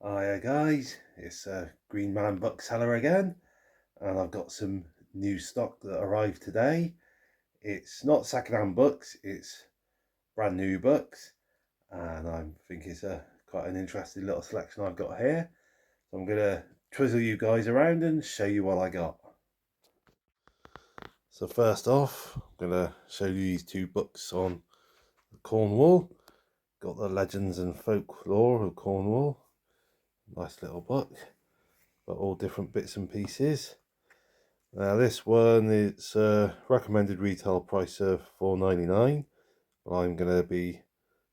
Hiya guys, it's Green Man Bookseller again, and I've got some new stock that arrived today. It's not secondhand books, it's brand new books, and I think it's quite an interesting little selection I've got here. So I'm gonna twizzle you guys around and show you what I got. So first off, I'm gonna show you these two books on Cornwall. Got the Legends and Folklore of Cornwall. Nice little book. Got all different bits and pieces. Now this one, it's a recommended retail price of £4.99, but I'm going to be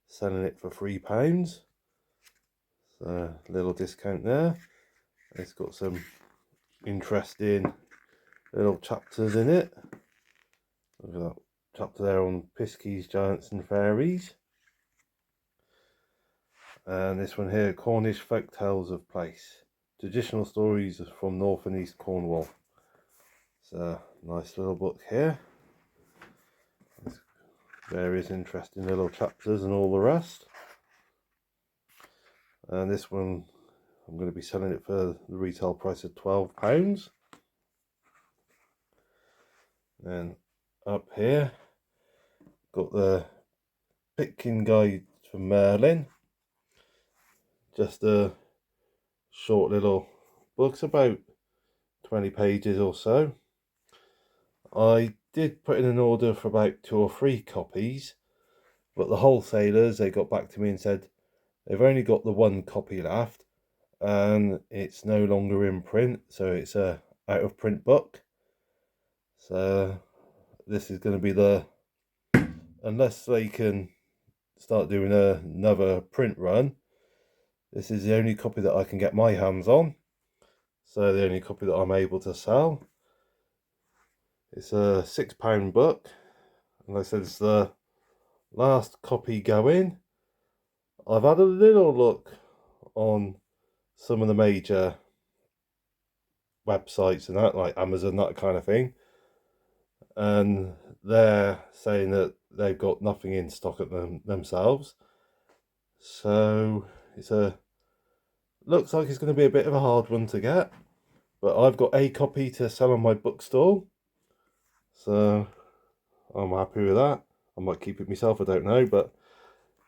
selling it for £3. So a little discount there. It's got some interesting little chapters in it. Look at that chapter there on Piskies, Giants and Fairies. And this one here, Cornish Folk Tales of Place. Traditional stories from North and East Cornwall. So nice little book here. There's various interesting little chapters and all the rest. And this one, I'm going to be selling it for the retail price of £12. And up here, got the Pitkin Guide for Merlin. Just a short little book's about 20 pages or so. I did put in an order for about 2 or 3 copies, but the wholesalers, they got back to me and said they've only got the 1 copy left and it's no longer in print, so it's a out of print book. So this is going to be unless they can start doing another print run, this is the only copy that I can get my hands on. So the only copy that I'm able to sell. It's a £6 book, and like I said, it's the last copy going. I've had a little look on some of the major websites and that, like Amazon, that kind of thing, and they're saying that they've got nothing in stock at themselves. So looks like it's going to be a bit of a hard one to get, but I've got a copy to sell on my bookstall, so I'm happy with that. I might keep it myself, I don't know, but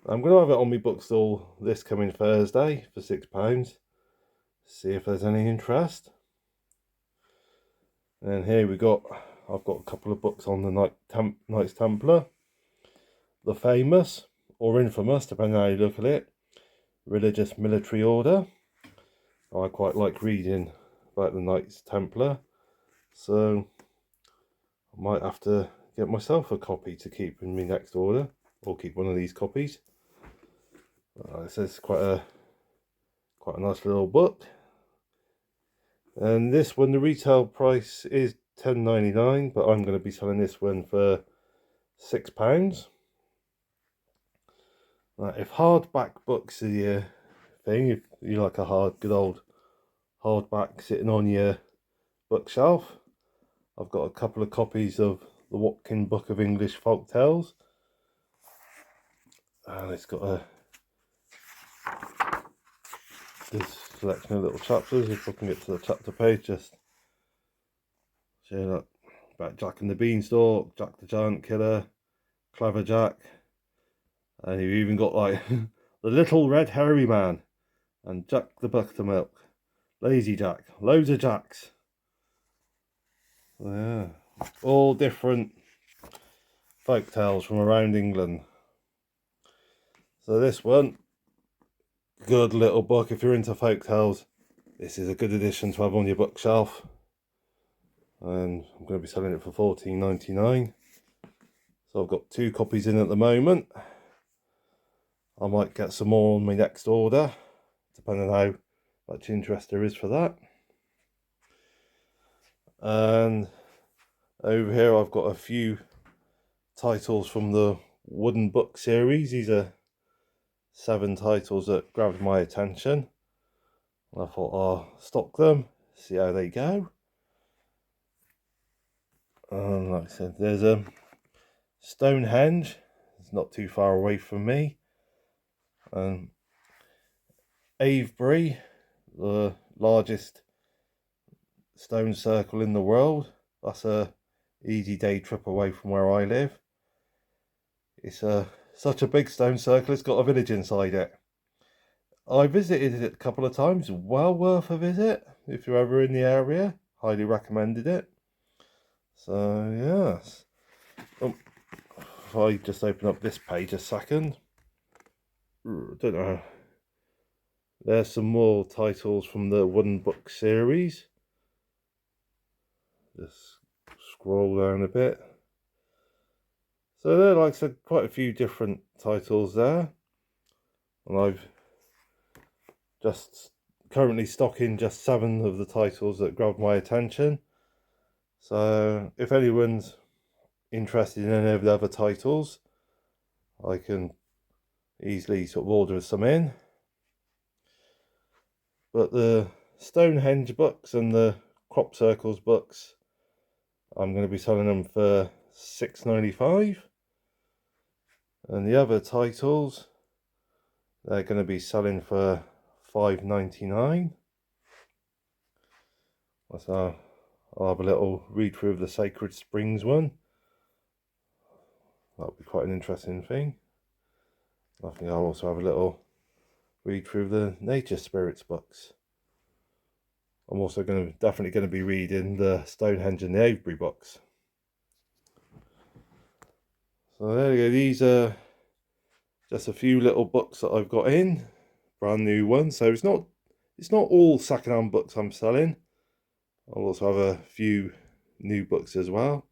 I'm going to have it on my bookstall this coming Thursday for £6. See if there's any interest. And here I've got a couple of books on the Knights Templar, the famous or infamous, depending on how you look at it, religious military order. I quite like reading about the Knights Templar, so I might have to get myself a copy to keep in my next order, or keep one of these copies. It says quite a nice little book. And this one, the retail price is £10.99, but I'm going to be selling this one for £6. If hardback books are your thing, if you like a good old hardback sitting on your bookshelf, I've got a couple of copies of the Watkin Book of English Folk Tales, and it's got this selection of little chapters. If I can get to the chapter page, just show that about Jack and the Beanstalk, Jack the Giant Killer, Clever Jack, and you've even got like the Little Red Hairy Man and Jack the Buttermilk, Lazy Jack, loads of Jacks. Yeah, all different folk tales from around England. So this one, good little book. If you're into folk tales, this is a good addition to have on your bookshelf. And I'm going to be selling it for £14.99. So I've got 2 copies in at the moment. I might get some more on my next order, depending on how much interest there is for that. And over here I've got a few titles from the Wooden Book series. These are 7 titles that grabbed my attention. I thought I'll stock them, see how they go. And like I said, there's a Stonehenge. It's not too far away from me. And Avebury, the largest stone circle in the world. That's a easy day trip away from where I live. It's such a big stone circle, it's got a village inside it. I visited it a couple of times, well worth a visit if you're ever in the area. Highly recommended it. So yes. If I just open up this page a second. I don't know. There's some more titles from the Wooden Book series. Just scroll down a bit. So there, like I said, quite a few different titles there. And I've just currently stocking just 7 of the titles that grabbed my attention. So if anyone's interested in any of the other titles, I can easily sort of order some in. But the Stonehenge books and the Crop Circles books, I'm going to be selling them for £6.95. And the other titles, they're going to be selling for £5.99. So I'll have a little read through of the Sacred Springs one. That'll be quite an interesting thing. I think I'll also have a little read through the Nature Spirits books. I'm also definitely going to be reading the Stonehenge and the Avebury books. So there you go. These are just a few little books that I've got in, brand new ones. So it's not all secondhand books I'm selling. I'll also have a few new books as well.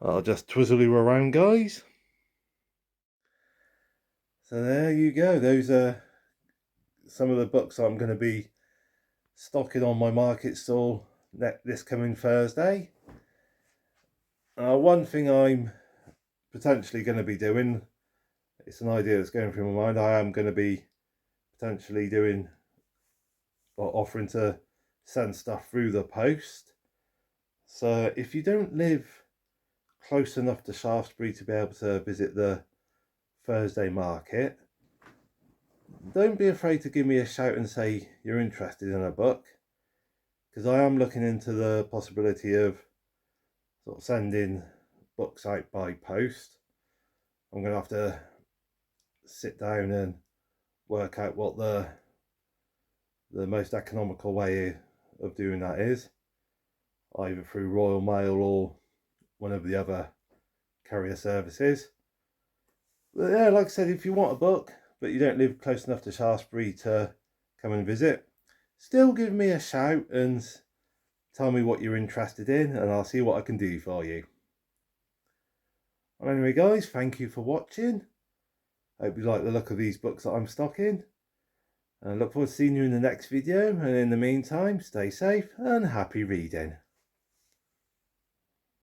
I'll just twizzle you around, guys. So there you go. Those are some of the books I'm going to be stocking on my market stall this coming Thursday. One thing I'm potentially going to be doing, it's an idea that's going through my mind, I am going to be potentially doing or offering to send stuff through the post. So if you don't live close enough to Shaftesbury to be able to visit the Thursday market, don't be afraid to give me a shout and say you're interested in a book, because I am looking into the possibility of sort of sending books out by post. I'm going to have to sit down and work out what the most economical way of doing that is, either through Royal Mail or one of the other carrier services. But yeah, like I said, if you want a book but you don't live close enough to Shaftesbury to come and visit, still give me a shout and tell me what you're interested in, and I'll see what I can do for you. Well, anyway guys, thank you for watching. Hope you like the look of these books that I'm stocking. And I look forward to seeing you in the next video, and in the meantime, stay safe and happy reading.